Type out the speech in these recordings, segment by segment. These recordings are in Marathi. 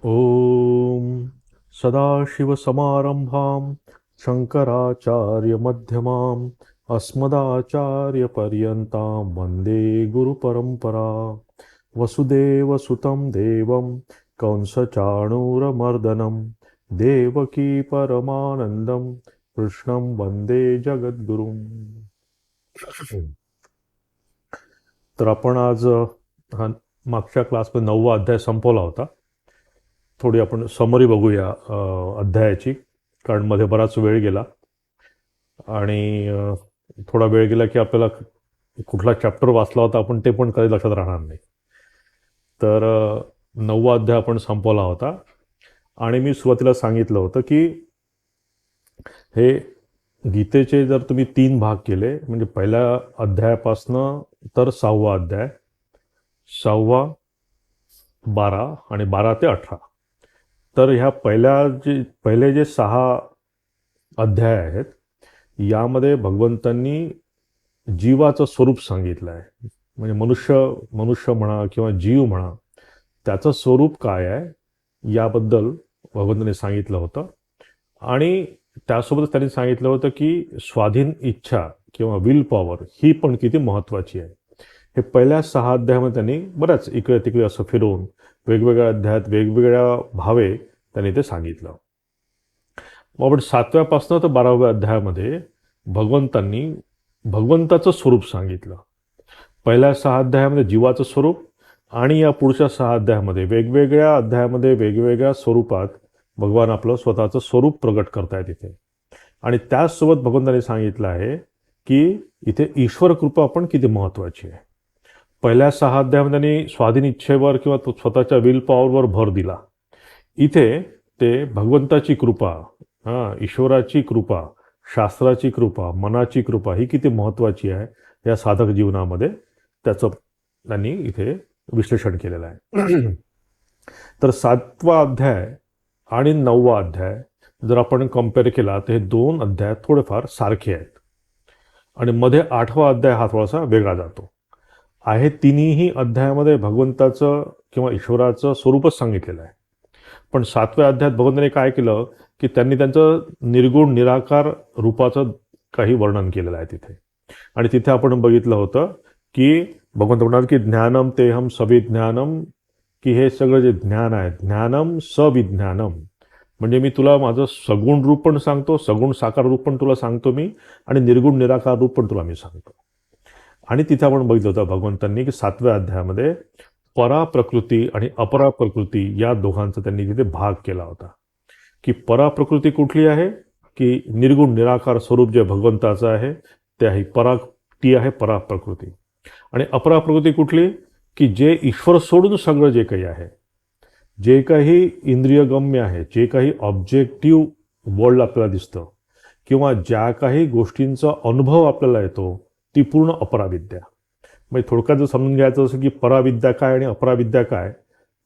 ॐ सदाशिवसमारम्भां शङ्कराचार्यमध्यमाम् अस्मदाचार्यपर्यन्तां वन्दे गुरुपरम्परा वसुदेवसुतं देवं कंसचाणूरमर्दनं देवकी परमानन्दं कृष्णं वन्दे जगद्गुरुम्. तर आपण आज हा मागच्या क्लासमध्ये 9वा अध्याय संपवला होता. थोडी आपण समरी बघूया अध्यायाची, कारण मध्ये बराच वेळ गेला आणि थोडा वेळ गेला की आपल्याला कुठला चॅप्टर वाचला होता आपण ते पण कधी लक्षात राहणार नाही. तर 9वा अध्याय आपण संपवला होता आणि मी सुरुवातीला सांगितलं होतं की हे गीतेचे जर तुम्ही 3 भाग केले, म्हणजे पहिल्या अध्यायापासनं तर 6वा अध्याय, 6वा, 12 आणि 12 ते 18, तर ह्या पहिले जे 6 अध्याय आहेत यामध्ये भगवंतांनी जीवाचं स्वरूप सांगितलं आहे. म्हणजे मनुष्य म्हणा किंवा जीव म्हणा, त्याचं स्वरूप काय आहे याबद्दल भगवंतांनी सांगितलं होतं. आणि त्यासोबतच त्यांनी सांगितलं होतं की स्वाधीन इच्छा किंवा विल पॉवर ही पण किती महत्त्वाची आहे. हे पहिल्या 6 अध्यायामध्ये त्यांनी बऱ्याच इकडे तिकडे असं फिरवून वेगवेगळ्या अध्यायात वेगवेगळ्या भावे त्यांनी ते सांगितलं. मग आपण 7व्यापासनं तर 12व्या अध्यायामध्ये भगवंतांनी भगवंताचं स्वरूप सांगितलं. पहिल्या 6 अध्यायामध्ये जीवाचं स्वरूप आणि या पुढच्या 6 अध्यायामध्ये वेगवेगळ्या अध्यायामध्ये वेगवेगळ्या स्वरूपात भगवान आपलं स्वतःचं स्वरूप प्रगट करतायत इथे. आणि त्याचसोबत भगवंतांनी सांगितलं आहे की इथे ईश्वर कृपा पण किती महत्त्वाची आहे. पहिल्या 6 अध्यायामध्ये त्यांनी स्वाधीन इच्छेवर किंवा स्वतःच्या विल पॉवरवर भर दिला. इथे ते भगवंताची कृपा, ईश्वराची कृपा, शास्त्राची कृपा, मनाची कृपा ही किती महत्त्वाची आहे या साधक जीवनामध्ये, त्याचं त्यांनी इथे विश्लेषण केलेलं आहे. तर 7वा अध्याय आणि 9वा अध्याय जर आपण कम्पेअर केला तर हे 2 अध्याय थोडेफार सारखे आहेत. आणि मध्ये 8वा अध्याय हा थोडासा वेगळा जातो आहे. तिन्ही अध्यायामध्ये भगवंताचं किंवा ईश्वराचं स्वरूपच सांगितलेलं आहे. पण 7व्या अध्यायात भगवंताने काय केलं की त्यांनी त्यांचं निर्गुण निराकार रूपाचं काही वर्णन केलेलं आहे तिथे. आणि तिथे आपण बघितलं होतं की भगवंत म्हणतात की ज्ञानम तेहम सविज्ञानम, की हे सगळं जे ज्ञान आहे, ज्ञानम सविज्ञानम, म्हणजे मी तुला माझं सगुण रूप पण सांगतो, सगुण साकार रूप पण तुला सांगतो मी, आणि निर्गुण निराकार रूप पण तुला मी सांगतो. आणि तिथे आपण बघितलं होतं भगवंतांनी की 7व्या अध्यायामध्ये पराप्रकृती आणि अपराप्रकृती या दोघांचा त्यांनी तिथे भाग केला होता. की पराप्रकृती कुठली आहे, की निर्गुण निराकार स्वरूप जे भगवंताचं आहे ते आहे ती आहे पराप्रकृती. आणि अपराप्रकृती कुठली, की जे ईश्वर सोडून सगळं जे काही आहे, जे काही इंद्रियगम्य आहे, जे काही ऑब्जेक्टिव्ह वर्ल्ड आपल्याला दिसतं किंवा ज्या काही गोष्टींचा अनुभव आपल्याला येतो ती पूर्ण अपराविद्या. म्हणजे थोडक्यात जर समजून घ्यायचं असं की पराविद्या काय आणि अपराविद्या काय,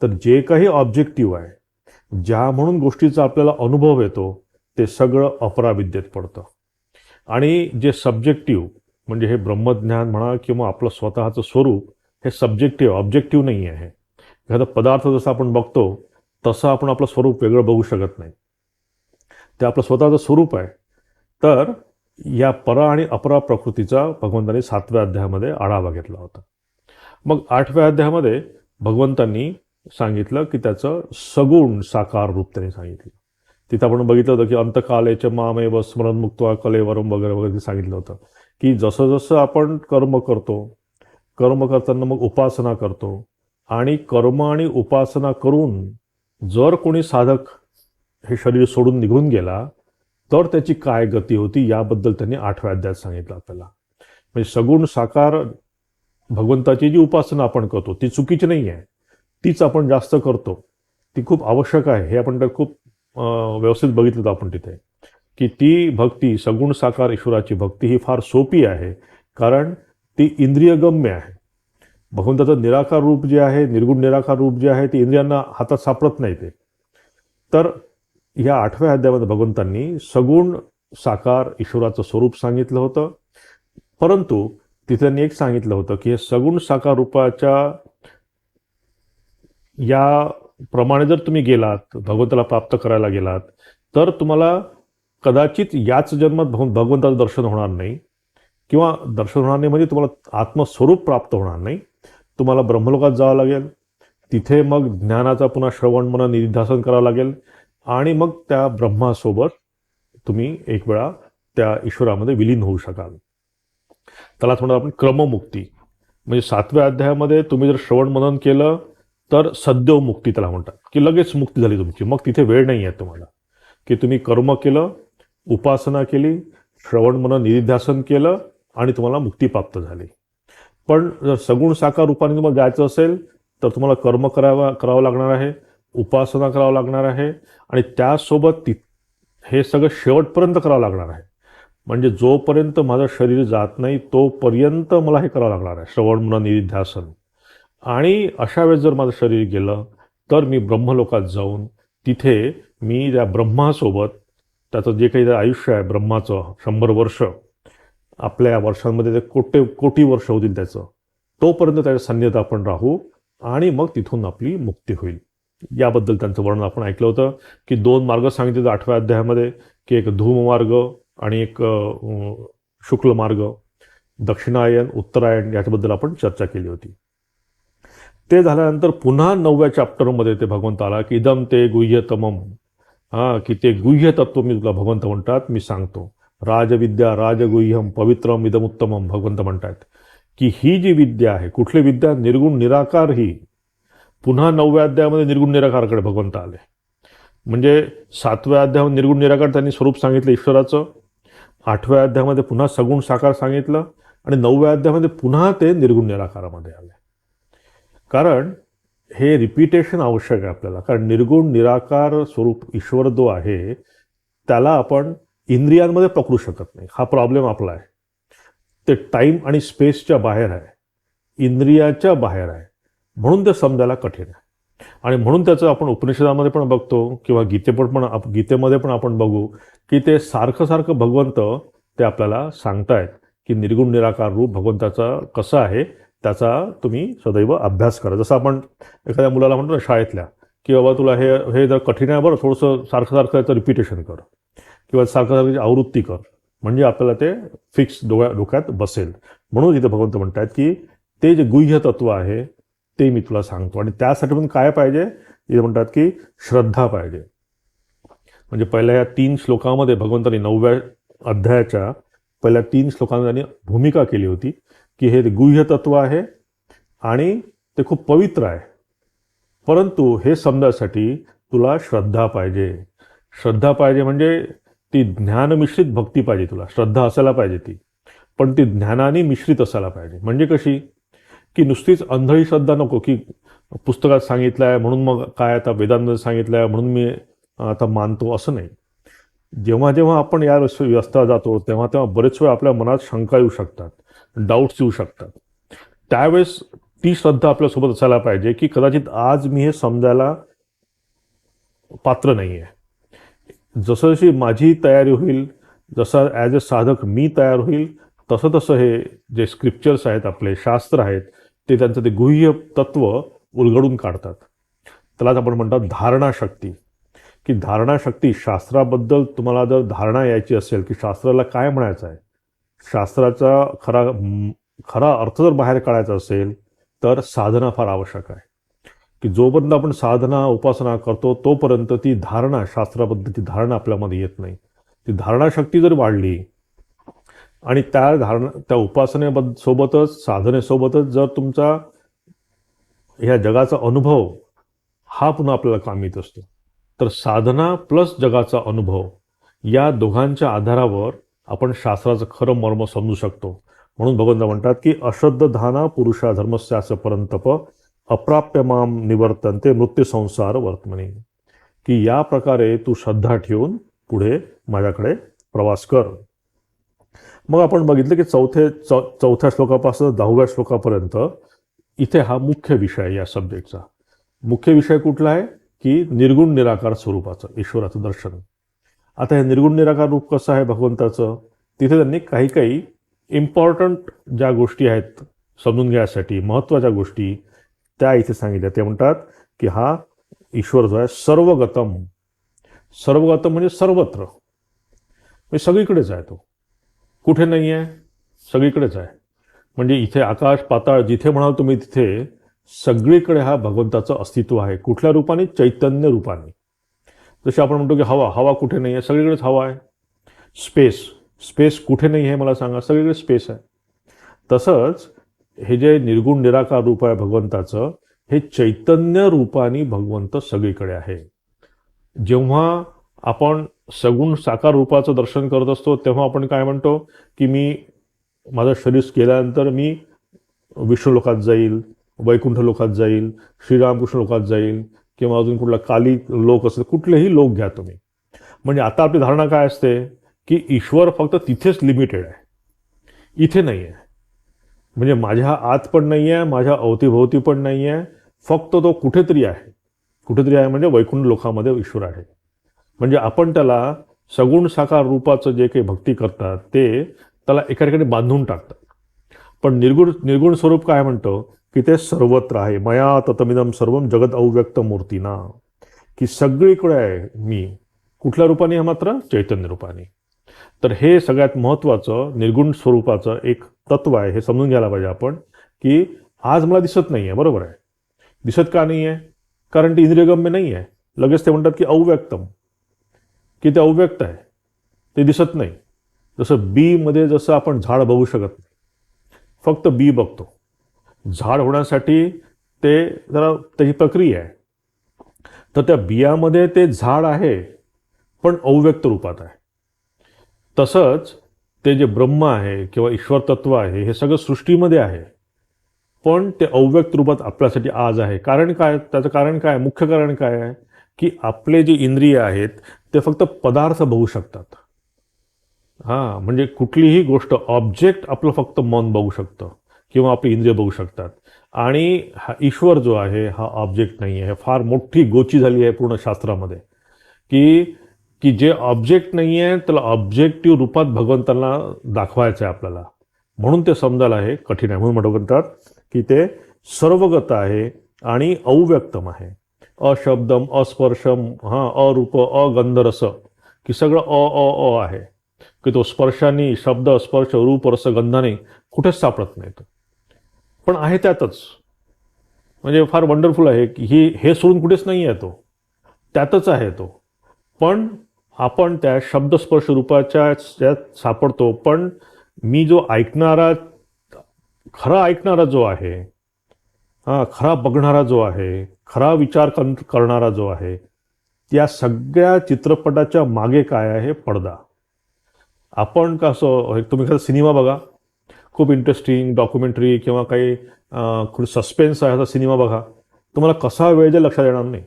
तर जे काही ऑब्जेक्टिव्ह आहे, ज्या म्हणून गोष्टीचा आपल्याला अनुभव येतो ते सगळं अपराविद्येत पडतं. आणि जे सब्जेक्टिव्ह म्हणजे हे ब्रह्मज्ञान म्हणा किंवा आपलं स्वतःचं स्वरूप, हे सब्जेक्टिव्ह ऑब्जेक्टिव्ह नाही आहे. एखादा पदार्थ जसा आपण बघतो तसं आपण आपलं स्वरूप वेगळं बघू शकत नाही, ते आपलं स्वतःचं स्वरूप आहे. तर या परा आणि अपरा प्रकृतीचा भगवंतांनी 7व्या अध्यायामध्ये आढावा घेतला होता. मग 8व्या अध्यायामध्ये भगवंतांनी सांगितलं की त्याचं सगुण साकार रूप त्यांनी सांगितलं. तिथं आपण बघितलं होतं की अंतकालेच्या मामेव स्मरण मुक्त्वा कलेवरम वगैरे वगैरे सांगितलं होतं की जसं जसं आपण कर्म करतो, कर्म करताना मग उपासना करतो, आणि कर्म आणि उपासना करून जर कोणी साधक हे शरीर सोडून निघून गेला तर त्याची काय गती होती याबद्दल त्यांनी 8व्या अध्यायात सांगितलं आपल्याला. म्हणजे सगुण साकार भगवंताची जी उपासना आपण करतो ती चुकीची नाही आहे, तीच आपण जास्त करतो, ती खूप आवश्यक आहे. हे आपण खूप व्यवस्थित बघितलं होतं आपण तिथे की ती भक्ती, सगुण साकार ईश्वराची भक्ती ही फार सोपी आहे, कारण ती इंद्रियगम्य आहे. भगवंताचं निराकार रूप जे आहे, निर्गुण निराकार रूप जे आहे, ते इंद्रियांना हातात सापडत नाही ते. तर या 8व्या अध्यायामध्ये भगवंतांनी सगुण साकार ईश्वराचं स्वरूप सांगितलं होतं. परंतु तिथे त्यांनी सांगितलं होतं की हे सगुण साकार रूपाच्या या प्रमाणे जर तुम्ही गेलात, भगवंताला प्राप्त करायला गेलात, तर तुम्हाला कदाचित याच जन्मात भगवंताचं दर्शन होणार नाही, किंवा दर्शन होणार नाही म्हणजे तुम्हाला आत्मस्वरूप प्राप्त होणार नाही. तुम्हाला ब्रह्मलोकात जावं लागेल. तिथे मग ज्ञानाचा पुन्हा श्रवण मनन निधिध्यासन करावं लागेल, आणि मग त्या ब्रह्मासोबत तुम्ही एक वेळा त्या ईश्वरामध्ये विलीन होऊ शकाल. त्याला थोडं आपण क्रममुक्ती, म्हणजे 7व्या अध्यायामध्ये तुम्ही जर श्रवण मनन केलं तर सद्यो मुक्ती त्याला म्हणतात, की लगेच मुक्ती झाली तुमची. मग तिथे वेळ नाही आहे तुम्हाला, की तुम्ही कर्म केलं, उपासना केली, श्रवण मनन निधिध्यासन केलं आणि तुम्हाला मुक्ती प्राप्त झाली. पण जर सगुण साकार रूपाने तुम्हाला जायचं असेल तर तुम्हाला कर्म करावं लागणार आहे, उपासना करावं लागणार आहे, आणि त्यासोबत हे सगळं शेवटपर्यंत करावं लागणार आहे. म्हणजे जोपर्यंत माझं शरीर जात नाही तोपर्यंत मला हे करावं लागणार आहे, श्रवण मनन निधिध्यासन. आणि अशा वेळेस जर माझं शरीर गेलं तर मी ब्रह्मलोकात जाऊन तिथे मी त्या ब्रह्मासोबत, त्याचं जे काही आयुष्य आहे ब्रह्माचं 100 वर्ष, आपल्या वर्षांमध्ये ते कोटी वर्ष होतील त्याचं, तोपर्यंत त्याच्या सान्निध्यात आपण राहू, आणि मग तिथून आपली मुक्ती होईल. याबद्दल त्यांचं वर्णन आपण ऐकलं होतं, की 2 मार्ग सांगितले 8व्या अध्यायामध्ये, की एक धूम मार्ग आणि एक शुक्ल मार्ग, दक्षिणायन उत्तरायण, याच्याबद्दल आपण चर्चा केली होती. ते झाल्यानंतर पुन्हा 9व्या चॅप्टरमध्ये ते भगवंत आला, की इदम ते गुह्यतमम, की ते गुह्य तत्व मी तुला भगवंत म्हणतात मी सांगतो. राजविद्या राजगुह्यम पवित्रम इदमुत्तमम, भगवंत म्हणतात की ही जी विद्या आहे, कुठली विद्या, निर्गुण निराकार ही. पुन्हा 9व्या अध्यायामध्ये निर्गुण निराकारकडे भगवंत आले. म्हणजे 7व्या अध्यायामध्ये निर्गुण निराकार त्यांनी स्वरूप सांगितलं ईश्वराचं, 8व्या अध्यायामध्ये पुन्हा सगुण साकार सांगितलं, आणि 9व्या अध्यायामध्ये पुन्हा ते निर्गुण निराकारामध्ये आले. कारण हे रिपिटेशन आवश्यक आहे आपल्याला, कारण निर्गुण निराकार स्वरूप ईश्वर जो आहे त्याला आपण इंद्रियांमध्ये पकडू शकत नाही. हा प्रॉब्लेम आपला आहे. ते टाईम आणि स्पेसच्या बाहेर आहे, इंद्रियाच्या बाहेर आहे, म्हणून ते समजायला कठीण आहे. आणि म्हणून त्याचं आपण उपनिषदामध्ये पण बघतो, किंवा गीतेमध्ये पण आपण बघू, की ते सारखं भगवंत ते आपल्याला सांगतायत की निर्गुण निराकार रूप भगवंताचा कसं आहे त्याचा तुम्ही सदैव अभ्यास करा. जसं आपण एखाद्या मुलाला म्हणतो ना शाळेतल्या, की बाबा तुला हे जर कठीण आहे बरं, थोडंसं सारखं याचं रिपिटेशन कर, किंवा सारखं आवृत्ती कर, म्हणजे आपल्याला ते फिक्स डोक्यात बसेल. म्हणून इथे भगवंत म्हणतात की ते जे गुह्य तत्व आहे ते मी तुला सांगतो. आणि त्यासाठी पण काय पाहिजे, इथे म्हणतात की श्रद्धा पाहिजे. म्हणजे पहिल्या या 3 श्लोकामध्ये भगवंतांनी 9व्या अध्यायाच्या पहिल्या 3 श्लोकांमध्ये त्यांनी भूमिका केली होती की हे गुह्य तत्व आहे आणि ते खूप पवित्र आहे, परंतु हे समजण्यासाठी तुला श्रद्धा पाहिजे. श्रद्धा पाहिजे म्हणजे ती ज्ञानमिश्रित भक्ती पाहिजे. तुला श्रद्धा असायला पाहिजे ती, पण ती ज्ञानाने मिश्रित असायला पाहिजे. म्हणजे कशी, की नुसतीच अंधळी श्रद्धा नको, की पुस्तकात सांगितलं आहे म्हणून मग काय, आता वेदांमध्ये सांगितलं आहे म्हणून मी आता मानतो, असं नाही. जेव्हा जेव्हा आपण या व्यवस्था जातो तेव्हा तेव्हा बरेच वेळा आपल्या मनात शंका येऊ शकतात, डाऊट्स येऊ शकतात. त्यावेळेस ती श्रद्धा आपल्यासोबत असायला पाहिजे की कदाचित आज मी हे समजायला पात्र नाही आहे. जसं जशी माझी तयारी होईल, जसं ॲज अ साधक मी तयार होईल, तसं हे जे स्क्रिप्चर्स आहेत, आपले शास्त्र आहेत, ते त्यांचं ते गुह्य तत्व उलगडून काढतात. त्यालाच आपण म्हणतात धारणाशक्ती. की धारणाशक्ती, शास्त्राबद्दल तुम्हाला जर धारणा यायची असेल की शास्त्राला काय म्हणायचं आहे, शास्त्राचा खरा अर्थ जर बाहेर काढायचा असेल तर साधना फार आवश्यक आहे. की जोपर्यंत आपण साधना उपासना करतो तोपर्यंत ती धारणा, शास्त्राबद्दलची धारणा आपल्यामध्ये येत नाही. ती धारणाशक्ती जर वाढली आणि त्या उपासनेसोबतच साधनेसोबतच जर तुमचा ह्या जगाचा अनुभव हा पुन्हा आपल्याला काम येत असतो, तर साधना प्लस जगाचा अनुभव या दोघांच्या आधारावर आपण शास्त्राचं खरं मर्म समजू शकतो. म्हणून भगवंत म्हणतात की अश्रद्धाना पुरुषा धर्मस्यास्य परंतप अप्राप्य माम निवर्तन्ते मृत्यू संसार वर्तमनी. की या प्रकारे तू श्रद्धा ठेवून पुढे माझ्याकडे प्रवास कर. मग आपण बघितलं की चौथ्या श्लोकापासून 10व्या श्लोकापर्यंत इथे हा मुख्य विषय आहे. या सब्जेक्टचा मुख्य विषय कुठला आहे की निर्गुण निराकार स्वरूपाचं ईश्वराचं दर्शन. आता हे निर्गुण निराकार रूप कसं आहे भगवंताचं, तिथे त्यांनी काही इम्पॉर्टंट ज्या गोष्टी आहेत समजून घ्यायसाठी, महत्त्वाच्या गोष्टी त्या इथे सांगितल्या. ते म्हणतात की हा ईश्वर जो आहे सर्वगतम. सर्वगतम म्हणजे सर्वत्र, म्हणजे सगळीकडेच आहे तो. कुठे नाही आहे, सगळीकडेच आहे. म्हणजे इथे आकाश पाताळ जिथे म्हणाल तुम्ही तिथे सगळीकडे हा भगवंताचं अस्तित्व आहे. कुठल्या रूपाने? चैतन्य रूपाने. जसे आपण म्हणतो की हवा, हवा कुठे नाही आहे, सगळीकडेच हवा आहे. स्पेस, स्पेस कुठे नाही आहे मला सांगा, सगळीकडे स्पेस आहे. तसंच हे जे निर्गुण निराकार रूप आहे भगवंताचं, हे चैतन्य रूपाने भगवंत सगळीकडे आहे. जेव्हा आपण सगुण साकार रूपाचं दर्शन करत असतो तेव्हा आपण काय म्हणतो की मी माझं शरीर गेल्यानंतर मी विष्णू लोकात जाईल, वैकुंठ लोकात जाईल, श्रीरामकृष्ण लोकात जाईल, किंवा अजून कुठला काली लोक असेल, कुठलेही लोक घ्या तुम्ही. म्हणजे आता आपली धारणा काय असते की ईश्वर फक्त तिथेच लिमिटेड आहे, इथे नाही आहे. म्हणजे माझ्या आत पण नाही आहे, माझ्या अवतीभोवती पण नाही आहे, फक्त तो कुठेतरी आहे. कुठेतरी आहे म्हणजे वैकुंठ लोकामध्ये ईश्वर आहे. म्हणजे आपण त्याला सगुण साकार रूपाचं जे काही भक्ती करतात ते त्याला एका ठिकाणी बांधून टाकतात. पण निर्गुण स्वरूप काय म्हणतो की ते सर्वत्र आहे. मया ततमिदम सर्वम जगत अव्यक्त मूर्तीना, की सगळीकडे आहे मी. कुठल्या रूपाने? आहे मात्र चैतन्य रूपाने. तर हे सगळ्यात महत्त्वाचं निर्गुण स्वरूपाचं एक तत्व आहे. हे समजून घ्यायला पाहिजे आपण की आज मला दिसत नाही आहे, बरोबर आहे. दिसत का नाही आहे? कारण ते इंद्रियगम्य नाही आहे. लगेच ते म्हणतात की अव्यक्तम, की ते अव्यक्त आहे, ते दिसत नाही. जसं बीमध्ये जसं आपण झाड बघू शकत नाही, फक्त बी बघतो. झाड होण्यासाठी ते जरा त्याची प्रक्रिया आहे. तर त्या बियामध्ये ते झाड आहे पण अव्यक्त रूपात आहे. तसंच ते जे ब्रह्म आहे किंवा ईश्वर तत्व आहे हे सगळं सृष्टीमध्ये आहे, पण ते अव्यक्त रूपात आपल्यासाठी आज आहे. कारण काय? त्याचं कारण काय? मुख्य कारण काय आहे की आपले जे इंद्रिय आहेत ते फक्त पदार्थ बघू शकतात. हां, म्हणजे कुठलीही गोष्ट, ऑब्जेक्ट आपलं फक्त मन बघू शकतं किंवा आपली इंद्रिय बघू शकतात. आणि हा ईश्वर जो आहे हा ऑब्जेक्ट नाही आहे. फार मोठी गोची झाली आहे पूर्ण शास्त्रामध्ये की की जे ऑब्जेक्ट नाही आहे त्याला ऑब्जेक्टिव्ह रूपात भगवंतांना दाखवायचं आहे आपल्याला. म्हणून ते समजायला हे कठीण आहे. म्हणून म्हणतात की ते सर्वगत आहे आणि अव्यक्तम आहे. अशब्दम, अस्पर्शम, अरूप, अगंधरस, की सगळं अ आहे. की तो स्पर्शाने, शब्द, स्पर्श, रूप, रस, गंधाने कुठेच सापडत नाही तो, पण आहे त्यातच. म्हणजे फार वंडरफुल आहे की हे सोडून कुठेच नाही आहे तो, त्यातच आहे तो. पण आपण त्या शब्दस्पर्श रूपाच्या त्यात सापडतो. पण मी जो ऐकणारा, खरा ऐकणारा जो आहे, खरा बघणारा जो आहे, खरा विचार करणारा जो आहे, त्या सगळ्या चित्रपटाच्या मागे काय आहे? पडदा. आपण कसं, तुम्ही एखादा सिनेमा बघा, खूप इंटरेस्टिंग डॉक्युमेंटरी किंवा काही खूप सस्पेन्स आहे असा सिनेमा बघा, तुम्हाला कसा वेळ जाईल लक्षात येणार नाही.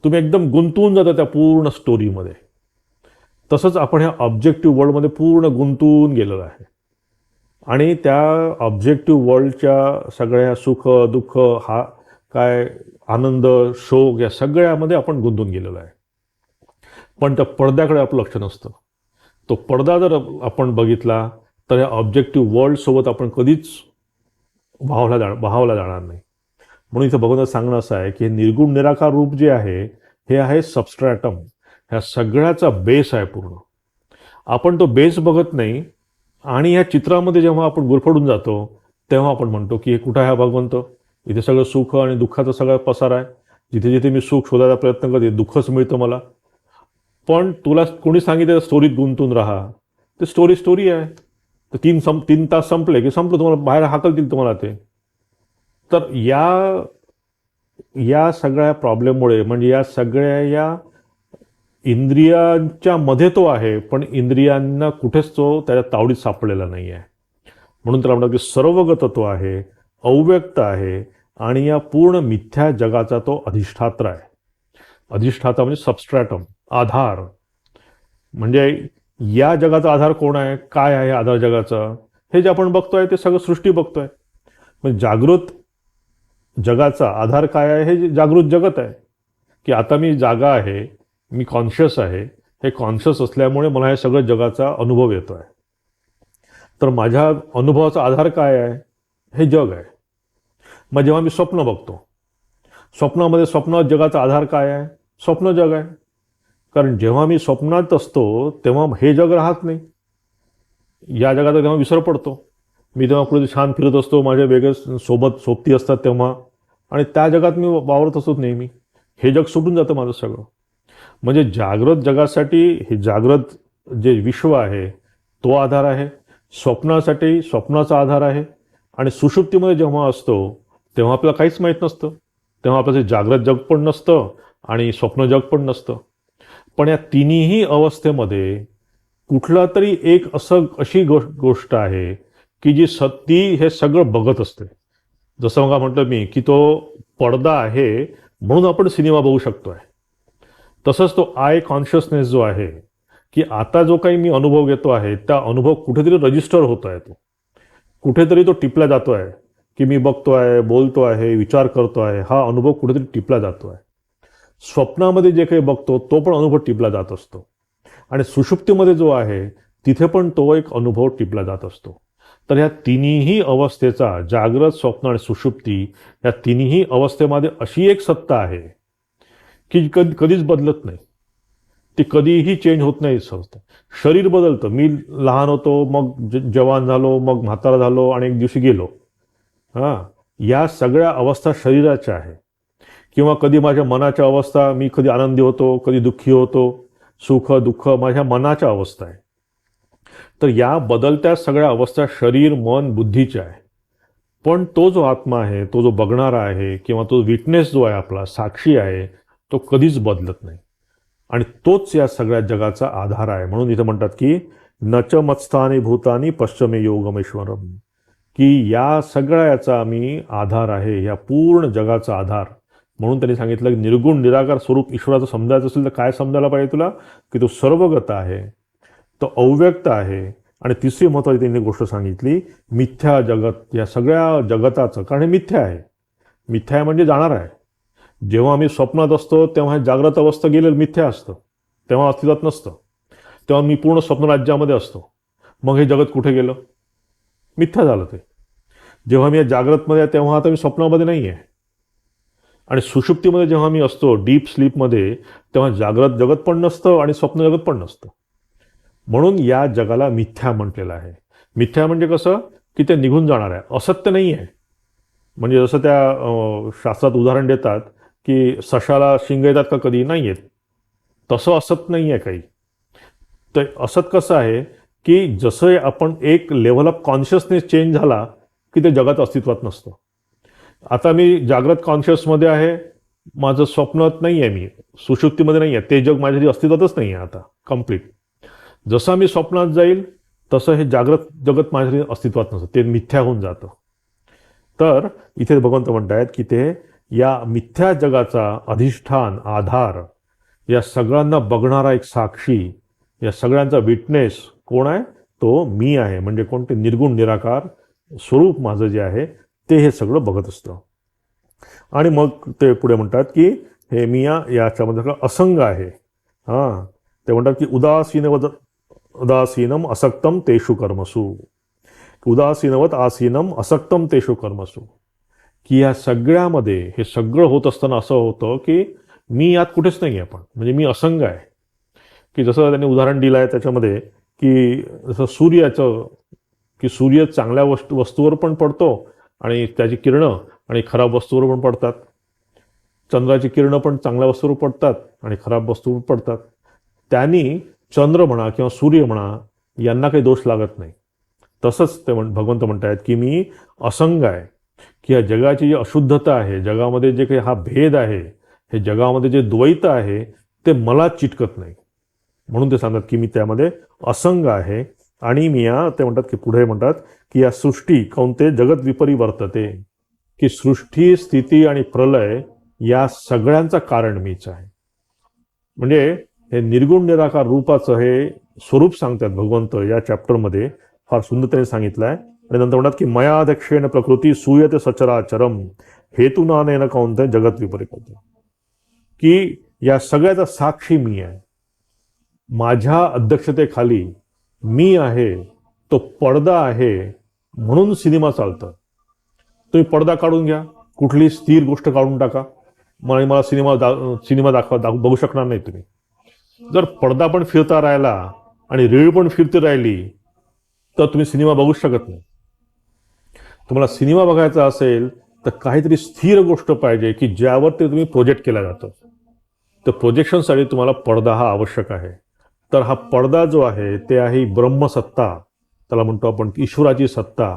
तुम्ही एकदम गुंतवून जाता त्या पूर्ण स्टोरीमध्ये. तसंच आपण ह्या ऑब्जेक्टिव्ह वर्ल्डमध्ये पूर्ण गुंतवून गेलेलो आहे. आणि त्या ऑब्जेक्टिव्ह वर्ल्डच्या सगळ्या सुख दुःख, हा काय आनंद, शोक, या सगळ्यामध्ये आपण गुंतून गेलेलो आहे. पण त्या पडद्याकडे आपलं लक्ष नसतं. तो पडदा जर आपण बघितला तर या ऑब्जेक्टिव्ह वर्ल्डसोबत आपण कधीच वाहवला जाणार नाही. म्हणून इथं भगवंताचं सांगणं असं आहे की हे निर्गुण निराकार रूप जे आहे हे आहे सबस्ट्रॅटम. ह्या सगळ्याचा बेस आहे पूर्ण. आपण तो बेस बघत नाही आणि या चित्रामध्ये जेव्हा आपण गुरफडून जातो तेव्हा आपण म्हणतो की हे कुठं आहे भगवंत? इथे सगळं सुख आणि दुःखाचा सगळा पसार आहे. जिथे जिथे मी सुख शोधायचा प्रयत्न करते दुःखच मिळतं मला. पण तुला कोणी सांगितलं स्टोरीत गुंतून राहा? ते स्टोरी आहे. तर 3 तास संपले की संपलं, तुम्हाला बाहेर हाकलतील तुम्हाला ते. तर या सगळ्या प्रॉब्लेममुळे, म्हणजे या सगळ्या या इंद्रियांच्या मध्ये तो आहे, पण इंद्रियांना कुठेच तो त्याच्या तावडीत सापडलेला नाही आहे. म्हणून त्याला म्हणतात की सर्वगत तो आहे, अव्यक्त आहे आणि या पूर्ण मिथ्या जगाचा तो अधिष्ठात्र आहे. अधिष्ठाता म्हणजे सबस्ट्रॅटम, आधार. म्हणजे या जगाचा आधार कोण आहे? काय आहे आधार जगाचा? हे जे आपण बघतोय ते सगळं सृष्टी बघतोय. म्हणजे जागृत जगाचा आधार काय आहे? हे जागृत जगत आहे. की आता मी जागा आहे, मी कॉन्शियस आहे. हे कॉन्शियस असल्यामुळे मला हे सगळं जगाचा अनुभव येतो आहे. तर माझ्या अनुभवाचा आधार काय आहे? हे जग आहे. मग जेव्हा मी स्वप्न बघतो, स्वप्नामध्ये स्वप्न जगाचा आधार काय आहे? स्वप्न जग आहे. कारण जेव्हा मी स्वप्नात असतो तेव्हा हे जग राहत नाही. या जगाचा तेव्हा विसर पडतो. मी तेव्हा कुठे छान फिरत असतो, माझे वेगळे सोबती असतात तेव्हा, आणि त्या जगात मी वावरत असतो नेहमी. हे जग सुटून जातं माझं सगळं. म्हणजे जागृत जगासाठी हे जागृत जे विश्व आहे तो आधार आहे, स्वप्नासाठी स्वप्नाचा आधार आहे, आणि सुषुप्तीमध्ये जेव्हा असतो तेव्हा आपल्याला काहीच माहीत नसतं. तेव्हा आपलं जागृत जग पण नसतं आणि स्वप्न जग पण नसतं. पण या तिन्ही अवस्थेमध्ये कुठला तरी एक अशी गोष्ट आहे की जी ती हे सगळं बघत असते. जसं मग म्हटलं मी की तो पडदा आहे म्हणून आपण सिनेमा बघू शकतोय. तसंच तो आय कॉन्शियसनेस जो आहे की आता जो काही मी अनुभव घेतो आहे त्या अनुभव कुठेतरी रजिस्टर होत आहे, तो कुठेतरी तो टिपला जातो आहे की मी बघतोय, बोलतो आहे, विचार करतो आहे, हा अनुभव कुठेतरी टिपला जातो आहे. स्वप्नामध्ये जे काही बघतो तो पण अनुभव टिपला जात असतो, आणि सुषुप्तीमध्ये जो आहे तिथे पण तो एक अनुभव टिपला जात असतो. तर ह्या तिन्ही अवस्थेचा, जागृत, स्वप्न आणि सुषुप्ती, या तिन्ही अवस्थेमध्ये अशी एक सत्ता आहे की कधीच बदलत नाही. ती कधीही चेंज होत नाही. संस्था शरीर बदलतं. मी लहान होतो, मग जवान झालो, मग म्हातारा झालो आणि एक दिवशी गेलो. हां, या सगळ्या अवस्था शरीराच्या आहे. किंवा कधी माझ्या मनाच्या अवस्था, मी कधी आनंदी होतो, कधी दुःखी होतो, सुख दुःख माझ्या मनाच्या अवस्था आहे. तर या बदलत्या सगळ्या अवस्था शरीर, मन, बुद्धीच्या आहे. पण तो जो आत्मा आहे, तो जो बघणारा आहे, किंवा तो विटनेस जो आहे आपला, साक्षी आहे, तो कधीच बदलत नाही. आणि तोच या सगळ्या जगाचा आधार आहे. म्हणून इथं म्हणतात की नच मत्स्थानी भूतानी पश्चिमे योगमेश्वरम, की या सगळ्या याचा मी आधार आहे, या पूर्ण जगाचा आधार. म्हणून त्यांनी सांगितलं की निर्गुण निराकार स्वरूप ईश्वराचं समजायचं असेल तर काय समजायला पाहिजे तुला? की तो सर्वगत आहे, तो अव्यक्त आहे, आणि तिसरी महत्त्वाची त्यांनी गोष्ट सांगितली, मिथ्या जगत, या सगळ्या जगताचं, कारण हे मिथ्या आहे. मिथ्या आहे म्हणजे जाणार आहे. जेव्हा आम्ही स्वप्नात असतो तेव्हा जागृत अवस्था गेलेलं मिथ्या असतं, तेव्हा अस्तित्वात नसतं. तेव्हा मी पूर्ण स्वप्न राज्यामध्ये असतो, मग हे जगत कुठे गेलं? मिथ्या झालं ते. जेव्हा मी या जागृतमध्ये आहे तेव्हा आता मी स्वप्नामध्ये नाही आहे. आणि सुषुप्तीमध्ये जेव्हा मी असतो, डीप स्लीपमध्ये, तेव्हा जागृत जगत पण नसतं आणि स्वप्न जगत पण नसतं. म्हणून या जगाला मिथ्या म्हटलेलं आहे. मिथ्या म्हणजे कसं की ते निघून जाणार आहे, असत्य नाही आहे. म्हणजे जसं त्या शास्त्रात उदाहरण देतात की सशाला शिंग येतात का? कधी नाही येत. तसं असत नाही आहे काही. तर असत कसं आहे की जसं आपण एक लेव्हल ऑफ कॉन्शियसनेस चेंज झाला की ते जगात अस्तित्वात नसतं. आता मी जागृत कॉन्शियसमध्ये आहे, माझं स्वप्नात नाही आहे, मी सुषुप्तीमध्ये नाही आहे, ते जग माझ्या अस्तित्वातच नाही आहे आता कम्प्लीट. जसं मी स्वप्नात जाईल तसं हे जागृत जगत माझ्या अस्तित्वात नसतं, ते मिथ्या होऊन जातं. तर इथे भगवंत म्हणतायत की ते या मिथ्या जगाचा अधिष्ठान, आधार, या सगळ्यांना बघणारा एक साक्षी, या सगळ्यांचा विटनेस कोण आहे? तो मी आहे. म्हणजे कोणते? निर्गुण निराकार स्वरूप माझं जे आहे ते हे सगळं बघत असतं. आणि मग ते पुढे म्हणतात की हे मी याच्यामध्ये असंग आहे. हां, ते म्हणतात की उदासीनम असक्तम तेषु कर्मसु, उदासीनवत आसीनम असक्तम तेषु कर्मसु, की या सगळ्यामध्ये हे सगळं होत असताना असं होतं की मी यात कुठेच नाही आहे. पण म्हणजे मी असंग आहे. की जसं त्यांनी उदाहरण दिलं आहे त्याच्यामध्ये की जसं सूर्याचं, की सूर्य चांगल्या वस्तूवर पण पडतो आणि त्याची किरणं, आणि खराब वस्तूवर पण पडतात. चंद्राची किरणं पण चांगल्या वस्तूवर पडतात आणि खराब वस्तूवर पडतात. त्यांनी चंद्र म्हणा किंवा सूर्य म्हणा यांना काही दोष लागत नाही. तसंच ते भगवंत म्हणतायत की मी असंग आहे, की या जगाची जी अशुद्धता आहे, जगामध्ये जे काही हा भेद आहे, हे जगामध्ये जे द्वैत आहे ते मला चिटकत नाही. म्हणून ते सांगतात की मी त्यामध्ये असंग आहे. आणि मी ते म्हणतात की पुढे म्हणतात की या सृष्टी कौंते जगत विपरिवर्तते, की सृष्टी, स्थिती आणि प्रलय या सगळ्यांचं कारण मीच आहे. म्हणजे हे निर्गुण निराकार रूपाचं हे स्वरूप सांगतात भगवंत या चॅप्टरमध्ये, फार सुंदरतेने सांगितलं आहे. आणि नंतर म्हणतात की मयाध्यक्षेण प्रकृती सूयते सचराचरम हेतुनानेन कौंते जगत विपरिवर्तते, की या सगळ्याचा साक्षी मी आहे. माझ्या अध्यक्षतेखाली मी आहे, तो पडदा आहे, म्हणून सिनेमा चालतं. तुम्ही पडदा काढून घ्या, कुठली स्थिर गोष्ट काढून टाका, मला सिनेमा बघू शकणार नाही तुम्ही. जर पडदा पण फिरता राहिला आणि रीळ पण फिरती राहिली तर तुम्ही सिनेमा बघू शकत नाही. तुम्हाला सिनेमा बघायचा असेल तर काहीतरी स्थिर गोष्ट पाहिजे की ज्यावर ते तुम्ही प्रोजेक्ट केला जातं. तर प्रोजेक्शनसाठी तुम्हाला पडदा हा आवश्यक आहे. तर हा पडदा जो आहे ते आहे ब्रह्मसत्ता, त्याला म्हणतो आपण ईश्वराची सत्ता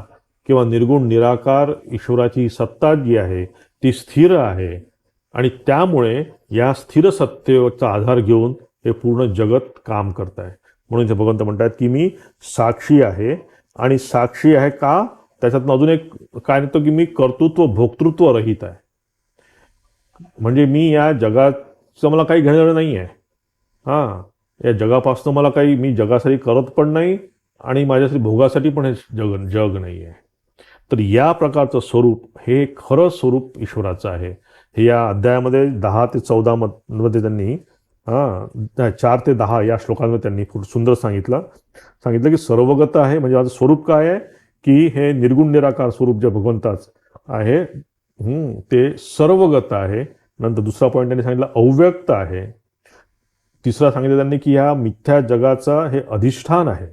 किंवा निर्गुण निराकार ईश्वराची सत्ता जी आहे ती स्थिर आहे. आणि त्यामुळे या स्थिर सत्तेचा आधार घेऊन हे पूर्ण जगत काम करत आहे. म्हणून ते भगवंत म्हणतात की मी साक्षी आहे. आणि साक्षी आहे का, त्याच्यातनं अजून एक काय म्हणतो की मी कर्तृत्व भोक्तृत्व रहित आहे. म्हणजे मी या जगाचं मला काही घेणं नाही आहे. हां, या जगापासून मला काही, मी जगासाठी करत पण नाही आणि माझ्यासाठी भोगासाठी पण हे जग नाही आहे. तर या प्रकारचं स्वरूप हे खरं स्वरूप ईश्वराचं आहे. हे या अध्यायामध्ये 10 ते 14 मध्ये त्यांनी 4 ते 10 या श्लोकांमध्ये त्यांनी खूप सुंदर सांगितलं की सर्वगत आहे. म्हणजे माझं स्वरूप काय आहे की हे निर्गुण निराकार स्वरूप जे भगवंताचं आहे ते सर्वगत आहे. नंतर दुसरा पॉईंट त्यांनी सांगितला अव्यक्त आहे. तिसरा सांगितलं त्यांनी की ह्या मिथ्या जगाचा हे अधिष्ठान आहे.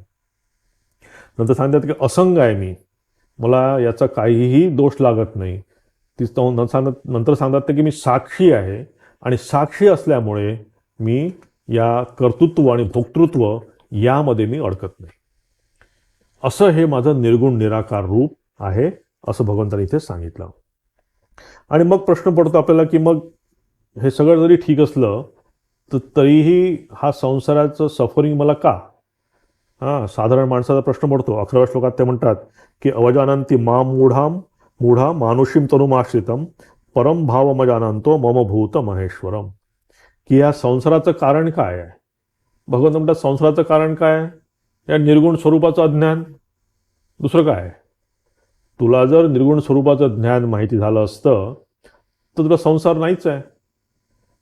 नंतर सांगतात की असंग आहे मी, मला याचा काहीही दोष लागत नाही. नंतर सांगतात ते की मी साक्षी आहे आणि साक्षी असल्यामुळे मी या कर्तृत्व आणि भोक्तृत्व यामध्ये मी अडकत नाही. असं हे माझं निर्गुण निराकार रूप आहे असं भगवंतांनी इथे सांगितलं. आणि मग प्रश्न पडतो आपल्याला की मग हे सगळं जरी ठीक असलं तर तरीही हा संसाराचं सफरिंग मला का? साधारण माणसाचा प्रश्न पडतो. 11व्या श्लोकात ते म्हणतात की अवजानंती माम मूढा मानुषीम तनुमाश्रितम परम भावमजानंतो मम भूत महेश्वरम. की या संसाराचं कारण काय आहे? भगवंत म्हणतात संसाराचं कारण काय? या निर्गुण स्वरूपाचं अज्ञान. दुसरं काय? तुला जर निर्गुण स्वरूपाचं ज्ञान माहिती झालं असतं तर तुला संसार नाहीच आहे.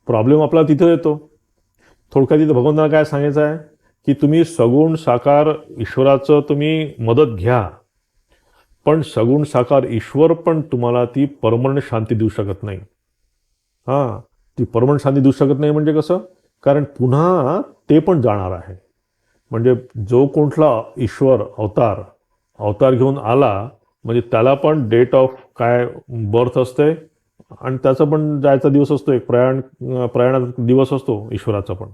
प्रॉब्लेम आपला तिथे येतो. थोडक्यात तिथं भगवंतांना काय सांगायचं आहे की तुम्ही सगुण साकार ईश्वराचं तुम्ही मदत घ्या, पण सगुण साकार ईश्वर पण तुम्हाला ती परमनंट शांती देऊ शकत नाही. ती परमनंट शांती देऊ शकत नाही म्हणजे कसं? कारण पुन्हा ते पण जाणार आहे. म्हणजे जो कोणता ईश्वर अवतार घेऊन आला म्हणजे त्याला पण डेट ऑफ काय बर्थ असते आणि त्याचा पण जायचा दिवस असतो, एक प्रयाणाचा दिवस असतो ईश्वराचा पण.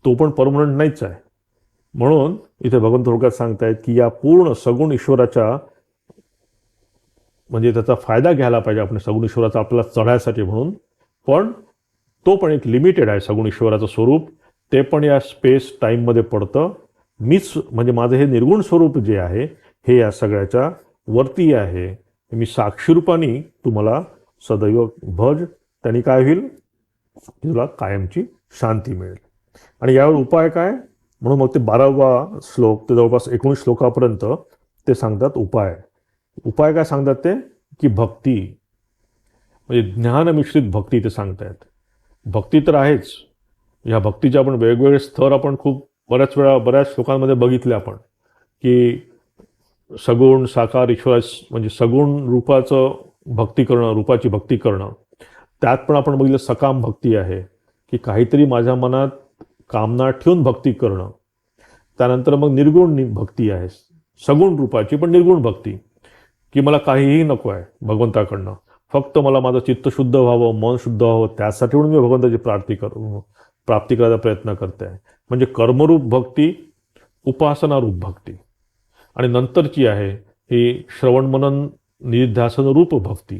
तो पण परमनंट नाहीच आहे. म्हणून इथे भगवंत थोडक्यात सांगतायत की या पूर्ण सगुण ईश्वराच्या म्हणजे त्याचा फायदा घ्यायला पाहिजे आपण सगुण ईश्वराचा आपल्याला चढायसाठी म्हणून. पण तो पण एक लिमिटेड आहे सगुण ईश्वराचं स्वरूप. ते पण या स्पेस टाईममध्ये पडतं. मीच म्हणजे माझं हे निर्गुण स्वरूप जे आहे हे या सगळ्याच्या वरती आहे. मी साक्षीरूपाने तुम्हाला सदैव भज, त्यांनी काय होईल? तुला कायमची शांती मिळेल. आणि यावर उपाय काय? म्हणून मग ते 12वा श्लोक ते जवळपास 19 श्लोकापर्यंत ते सांगतात उपाय काय सांगतात ते की भक्ती, म्हणजे ज्ञानमिश्रित भक्ती ते सांगतायत. भक्ती तर आहेच. ह्या भक्तीचे आपण वेगवेगळे स्तर आपण खूप बऱ्याच श्लोकांमध्ये बघितले आपण की सगुण साकार ईश्वर म्हणजे सगुण रूपाचं भक्ती करणं, रूपाची भक्ती करणं. त्यात पण आपण बघितलं सकाम भक्ती आहे की काहीतरी माझ्या मनात कामना ठेवून भक्ती करणं. त्यानंतर मग निर्गुण भक्ती आहे, सगुण रूपाची पण निर्गुण भक्ती की मला काहीही नको आहे भगवंताकडनं, फक्त मला माझं चित्त शुद्ध व्हावं, मन शुद्ध व्हावं, त्यासाठी म्हणून मी भगवंताची प्राप्ती करायचा प्रयत्न करते आहे. म्हणजे कर्मरूप भक्ती, उपासनारूप भक्ती. आणि नंतरची आहे ही श्रवण मनन निध्यासन रूप भक्ती.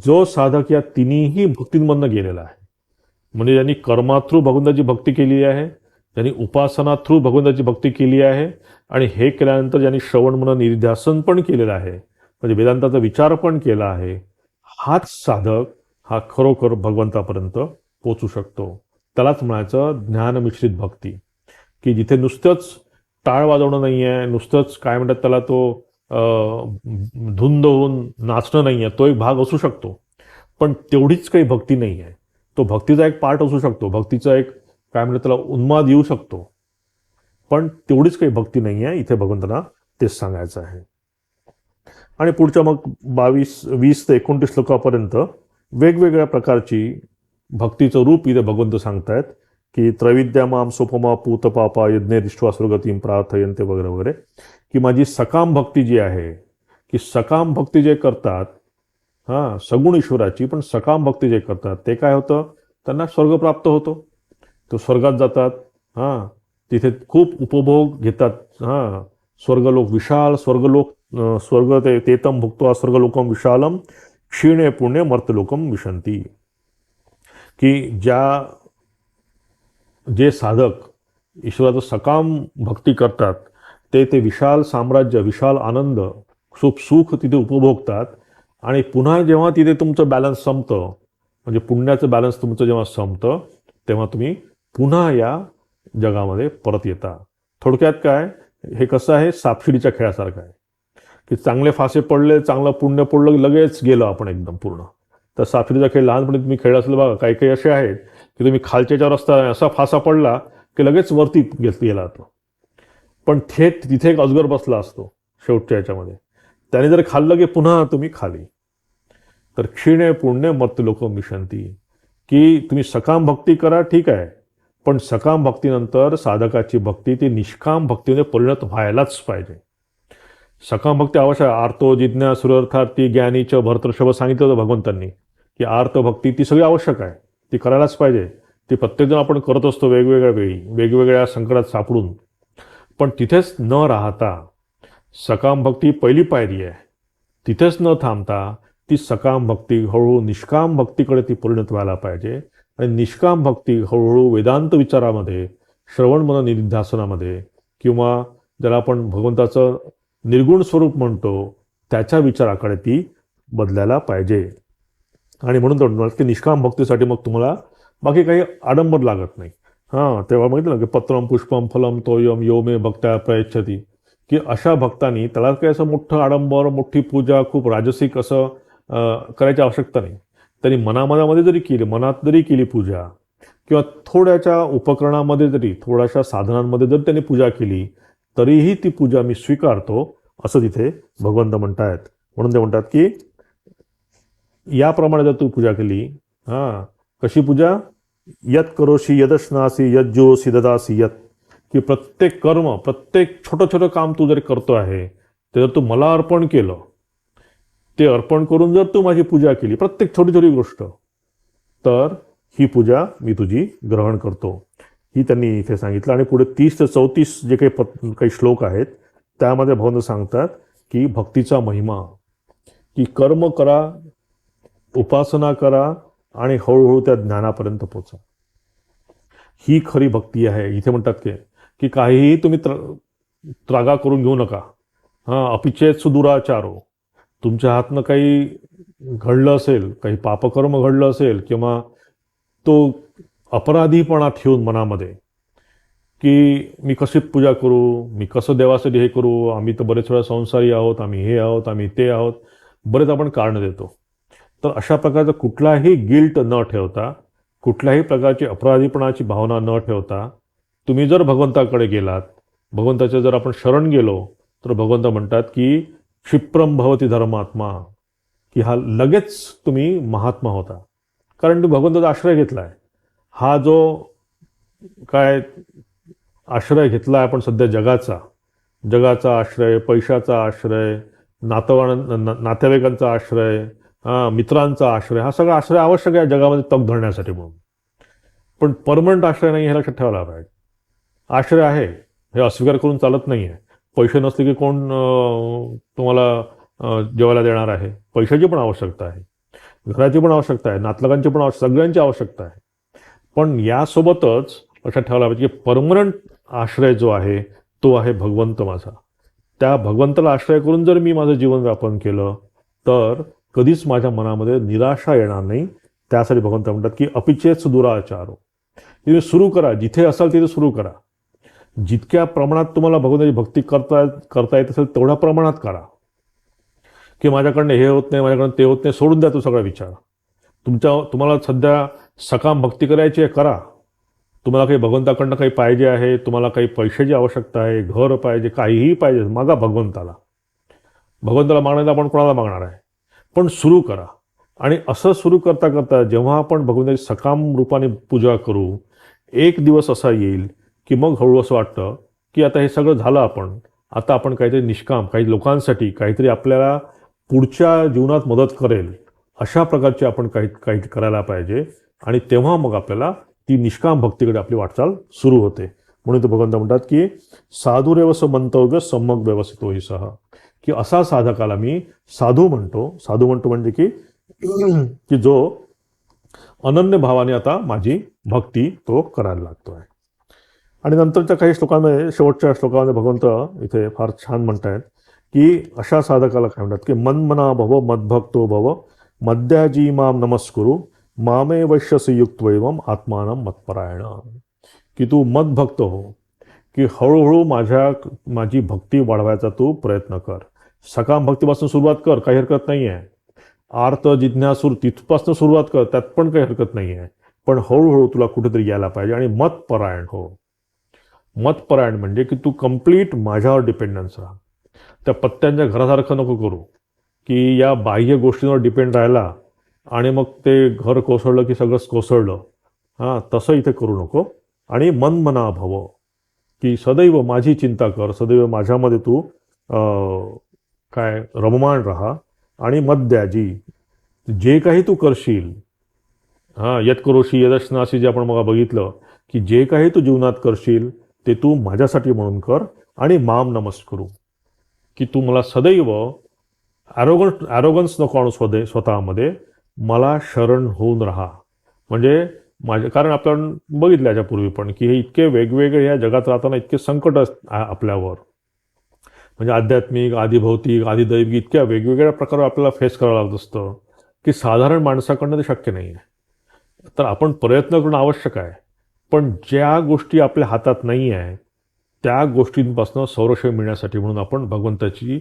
जो साधक या तिन्ही भक्तींमधनं गेलेला आहे, म्हणजे ज्यांनी कर्माथ्रू भगवंताची भक्ती केली आहे, ज्यांनी उपासना थ्रू भगवंताची भक्ती केली आहे, आणि हे केल्यानंतर ज्यांनी श्रवण मनन निध्यासन पण केलेलं आहे, म्हणजे वेदांताचा विचार पण केला आहे, हाच साधक हा खरोखर भगवंतापर्यंत पोचू शकतो. त्यालाच म्हणायचं ज्ञानमिश्रित भक्ती. की जिथे नुसतंच टाळ वाजवणं नाही आहे, नुसतंच काय म्हणतात त्याला तो धुंद होऊन नाचणं नाही आहे, तो एक भाग असू शकतो, पण तेवढीच काही भक्ती नाही आहे. तो भक्तीचा एक पार्ट असू शकतो, भक्तीचा एक काय म्हणतात त्याला उन्माद येऊ शकतो, पण तेवढीच काही भक्ती नाही आहे. इथे भगवंतांना तेच सांगायचं आहे. आणि पुढच्या मग 20 ते 29 श्लोकापर्यंत वेगवेगळ्या प्रकारची भक्तीचं रूप इथे भगवंत सांगतायत की त्रैविद्यामाम सोपमा पूत पापा यज्ञ दृष्ट्वा स्वर्गतीम प्रार्थयन्ते वगैरे वगैरे, की माझी सकाम भक्ती जी आहे, की सकाम भक्ती जे करतात, हां, सगुण ईश्वराची पण सकाम भक्ती जे करतात ते काय होतं, त्यांना स्वर्ग प्राप्त होतो. तो स्वर्गात जातात. हां, तिथे खूप उपभोग घेतात. हां, स्वर्गलोक विशाल स्वर्गलोक, स्वर्ग ते तेतम भुक्त्वा स्वर्गलोकम विशालम क्षीणे पुण्य मर्त्यलोकम विशंती, की जे साधक ईश्वराचं सकाम भक्ती करतात ते विशाल साम्राज्य, विशाल आनंद, सुख तिथे उपभोगतात. आणि पुन्हा जेव्हा तिथे तुमचं बॅलन्स संपतं, म्हणजे पुण्याचं बॅलन्स तुमचं जेव्हा संपतं, तेव्हा तुम्ही पुन्हा या जगामध्ये परत येता. थोडक्यात काय, हे कसं आहे, सापशिडीच्या खेळासारखं आहे, की चांगले फासे पडले, चांगलं पुण्य पडलं, लगेच गेलो आपण एकदम पूर्ण. तर सापशिडीचा खेळ लहानपणी तुम्ही खेळ असेल बघा, काही काही असे आहेत की तुम्ही खालच्याच्या रस्ता असा फासा पडला की लगेच वरती गेला तो. पण तिथे एक अजगर बसला असतो शेवटच्या याच्यामध्ये, त्याने जर खाल्लं की पुन्हा तुम्ही खाली. तर क्षीणे पुण्य मर्त्यलोकम विशंती, की तुम्ही सकाम भक्ती करा, ठीक आहे, पण सकाम भक्तीनंतर साधकाची भक्ती ती निष्काम भक्तीने परिणत व्हायलाच पाहिजे. सकाम भक्ती आवश्यक आहे. आर्तो जिज्ञा सुरर्थार्थी ज्ञानीच भरतर्षभ सांगितलं होतं भगवंतांनी, की आर्त भक्ती ती सगळी आवश्यक आहे, ती करायलाच पाहिजे. ती प्रत्येकजण आपण करत असतो वेगवेगळ्या वेळी, वेगवेगळ्या संकटात सापडून. पण तिथेच न राहता सकाम भक्ती पहिली पायरी आहे, तिथेच न थांबता ती सकाम भक्ती हळूहळू निष्काम भक्तीकडे ती परिणत व्हायला पाहिजे. आणि निष्काम भक्ती हळूहळू वेदांत विचारामध्ये, श्रवण मनन निधिध्यासनामध्ये, किंवा ज्याला आपण भगवंताचं निर्गुण स्वरूप म्हणतो त्याच्या विचाराकडे ती बदलायला पाहिजे. आणि म्हणून तर की निष्काम भक्तीसाठी मग तुम्हाला बाकी काही आडंबर लागत नाही. हां, तेव्हा माहिती ना की पत्रम पुष्पम फलम तोयम यो मे भक्त्या प्रयच्छती, की अशा भक्तांनी त्याला काही असं मोठं आडंबर, मोठी पूजा, खूप राजसिक असं करायची आवश्यकता नाही. त्यांनी मनामध्ये जरी केली, मनात जरी केली पूजा, किंवा थोड्याच्या उपकरणामध्ये जरी, थोड्याशा साधनांमध्ये जर त्यांनी पूजा केली, तरीही ती पूजा मी स्वीकारतो, असं तिथे भगवंत म्हणतायत. म्हणून ते म्हणतात की याप्रमाणे जर तू पूजा केली, हां, कशी पूजा, यत करोशी यदश्नासी यज्जोसी ददासी यत, की प्रत्येक कर्म, प्रत्येक छोटं छोटं काम तू जर करतो आहे, ते जर तू मला अर्पण केलं, ते अर्पण करून जर तू माझी पूजा केली, प्रत्येक छोटी छोटी गोष्ट, तर ही पूजा मी तुझी ग्रहण करतो, ही त्यांनी इथे सांगितलं. आणि पुढे 30 ते 34 जे काही श्लोक आहेत त्यामध्ये भगवंत सांगतात की भक्तीचा महिमा, की कर्म करा, उपासना करा आणि हळूहळू त्या ज्ञानापर्यंत पोचा, ही खरी भक्ती आहे. इथे म्हणतात की काहीही तुम्ही त्रागा करून घेऊ नका. हां, अपिचेत सुदुराचारो, तुमच्या हातनं काही घडलं असेल, काही पापकर्म घडलं असेल, किंवा तो अपराधीपणा ठेवून मनामध्ये की मी कशी पूजा करू, मी कसं देवासाठी हे करू, आम्ही तर बरेच वेळा संसारी आहोत, आम्ही हे आहोत, आम्ही ते आहोत, बरेच आपण कारणं देतो. तर अशा प्रकारचा कुठलाही गिल्ट न ठेवता, कुठल्याही प्रकारची अपराधीपणाची भावना न ठेवता तुम्ही जर भगवंताकडे गेलात, भगवंताच्या जर आपण शरण गेलो, तर भगवंत म्हणतात की क्षिप्रम भवती धर्मात्मा, की हा लगेच तुम्ही महात्मा होता, कारण तुम्ही भगवंताचा आश्रय घेतला आहे. हा जो काय आश्रय घेतला आहे आपण सध्या जगाचा आश्रय, पैशाचा आश्रय, नातेवाईकांचा आश्रय, मित्रांचा आश्रय, हा सगळा आश्रय आवश्यक आहे जगामध्ये तग धरण्यासाठी म्हणून, पण परमनंट आश्रय नाही, हे लक्षात ठेवायला पाहिजे. आश्रय आहे हे अस्वीकार करून चालत नाही आहे. पैसे नसले की कोण तुम्हाला जेवायला देणार आहे. पैशाची पण आवश्यकता आहे, घराची पण आवश्यकता आहे, नातलगांची पण सगळ्यांची आवश्यकता आहे. पण यासोबतच लक्षात ठेवायला पाहिजे की परमनंट आश्रय जो आहे तो आहे भगवंत माझा. त्या भगवंताला आश्रय करून जर मी माझं जीवन व्यापन केलं तर कधीच माझ्या मनामध्ये निराशा येणार नाही. त्यासाठी भगवंत म्हणतात की अपिचेत दुराचारो, तुम्ही सुरू करा, जिथे असाल तिथे सुरू करा. जितक्या प्रमाणात तुम्हाला भगवंताची भक्ती करता येत असेल तेवढ्या प्रमाणात करा. की माझ्याकडनं हे होत नाही, माझ्याकडनं ते होत नाही, सोडून द्या तो सगळा विचार. तुम्हाला सध्या सकाम भक्ती करायची आहे, करा. तुम्हाला काही भगवंताकडनं काही पाहिजे आहे, तुम्हाला काही पैशाची आवश्यकता आहे, घर पाहिजे, काहीही पाहिजे, मागा भगवंताला. भगवंताला मागण्याला आपण कोणाला मागणार आहे, पण सुरू करा. आणि असं सुरू करता करता जेव्हा आपण भगवंताची सकाम रूपाने पूजा करू, एक दिवस असा येईल की मग हळू असं वाटतं की आता हे सगळं झालं आपण. आता आपण काहीतरी निष्काम, काही लोकांसाठी काहीतरी आपल्याला पुढच्या जीवनात मदत करेल, अशा प्रकारचे आपण काही काही करायला पाहिजे. आणि तेव्हा मग आपल्याला ती निष्काम भक्तीकडे आपली वाटचाल सुरू होते. म्हणून ते भगवंत म्हणतात की साधुरेवस मंतव्य सम्यक व्यवस्थितोही सह, की असा साधकाला मी साधू म्हणतो. साधू म्हणतो म्हणजे की की जो अनन्य भावाने आता माझी भक्ती तो करायला लागतोय. आणि नंतरच्या काही श्लोकांमध्ये, शेवटच्या श्लोकामध्ये भगवंत इथे फार छान म्हणतायत की अशा साधकाला काय म्हणतात की मन्मना भव मद्भक्तो भव मद्याजी माम नमस्कुरु मामे वैश्यसी युक्तवैवम आत्मानं मत्परायण, की तू मदभक्त हो, की हळूहळू माझी भक्ती वाढवायचा तू प्रयत्न कर. सकाम भक्तीपासून सुरुवात कर, काही हरकत नाही आहे. आर्त जिज्ञासूर तिथपासून सुरुवात कर, त्यात पण काही हरकत नाही आहे. पण हळूहळू तुला कुठेतरी यायला पाहिजे आणि मतपरायण हो. मतपरायण म्हणजे की तू कंप्लीट माझ्यावर डिपेंडन्स राहा. त्या पत्त्यांच्या घरासारखं नको करू की या बाह्य गोष्टींवर डिपेंड राहिला आणि मग ते घर कोसळलं की सगळंच कोसळलं. हां, तसं इथे करू नको. आणि मनमना भव, की सदैव माझी चिंता कर, सदैव माझ्यामध्ये तू काय रममाण राहा. आणि मद्याजी, जे काही तू करशील, हां, यत करोशी यदश्नाशी, जे आपण मग बघितलं की जे काही तू जीवनात करशील ते तू माझ्यासाठी म्हणून कर. आणि माम नमस्करू, की तू मला सदैव ॲरोगन्स नको आणू स्वतःमध्ये, मला शरण होऊन राहा. म्हणजे कारण आपण बघितलं याच्यापूर्वी पण की हे इतके वेगवेगळे या जगात राहताना इतके संकट आपल्यावर, म्हणजे आध्यात्मिक, आधी भौतिक, आधी दैविक, इतक्या वेगवेगळ्या प्रकारे आपल्याला फेस करावं लागत असतं की साधारण माणसाकडनं ते शक्य नाही आहे. तर आपण प्रयत्न करणं आवश्यक आहे. पण ज्या गोष्टी आपल्या हातात नाही आहे त्या गोष्टींपासून संरक्षण मिळण्यासाठी म्हणून आपण भगवंताची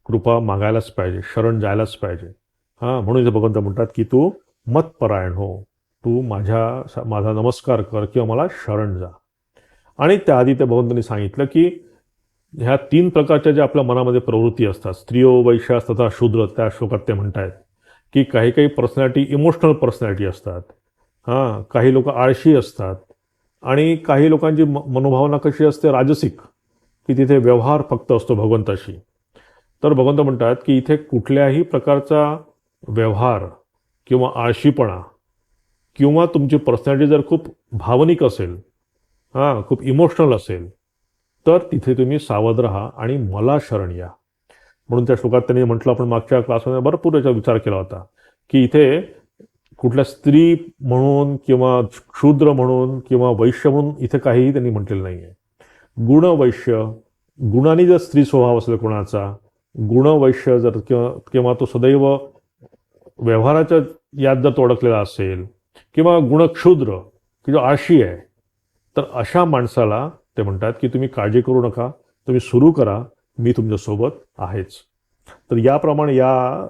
कृपा मागायलाच पाहिजे, शरण जायलाच पाहिजे. हां, म्हणून इथे भगवंत म्हणतात की तू मतपरायण हो, तू माझा नमस्कार कर किंवा मला शरण जा. आणि त्याआधी त्या भगवंतांनी सांगितलं की ह्या 3 प्रकारच्या ज्या आपल्या मनामध्ये प्रवृत्ती असतात, स्त्रियो वैश्यास तथा शूद्र, त्या श्लोकात ते म्हणतायत की काही काही पर्सनॅलिटी इमोशनल पर्सनॅलिटी असतात. हां, काही लोक आळशी असतात आणि काही लोकांची मनोभावना कशी असते, राजसिक, की तिथे व्यवहार फक्त असतो भगवंताशी. तर भगवंत म्हणतात की इथे कुठल्याही प्रकारचा व्यवहार किंवा आळशीपणा किंवा तुमची पर्सनॅलिटी जर खूप भावनिक असेल, हां, खूप इमोशनल असेल, तर तिथे तुम्ही सावध राहा आणि मला शरण या. म्हणून त्या श्लोकात त्यांनी म्हटलं, आपण मागच्या क्लासमध्ये भरपूर याचा विचार केला होता की इथे कुठल्या स्त्री म्हणून किंवा शूद्र म्हणून किंवा वैश्य म्हणून इथे काहीही त्यांनी म्हटलेलं नाही आहे. गुणवैश्य, गुणांनी जर स्त्री स्वभाव असेल कोणाचा, गुणवैश्य जर किंवा तो सदैव व्यवहाराच्या यात जर तो अडकलेला असेल, किंवा गुणक्षुद्र की जो आळशी आहे, तर अशा माणसाला ते म्हणतात की तुम्ही काळजी करू नका, तुम्ही सुरू करा, मी तुमच्यासोबत आहेच. तर याप्रमाणे या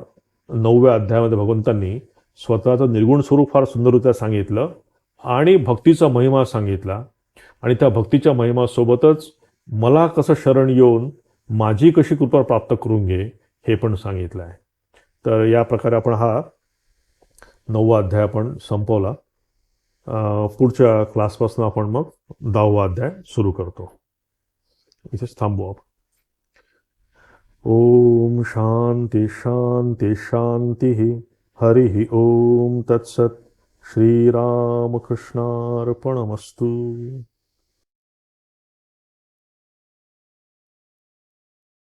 9व्या अध्यायामध्ये भगवंतांनी स्वतःचं निर्गुण स्वरूप फार सुंदररित्या सांगितलं आणि भक्तीचा महिमा सांगितला. आणि त्या भक्तीच्या महिमासोबतच मला कसं शरण येऊन माझी कशी कृपा प्राप्त करून घे हे पण सांगितलं आहे. तर या प्रकारे आपण हा 9वा अध्याय आपण संपवला. पुढच्या क्लासपासून आपण मग 10वा अध्याय सुरू करतो. इथेच थांबू आपण. ओम शांती शांती शांती. हरि ओम तत्सत. श्रीरामकृष्णार्पणमस्तु.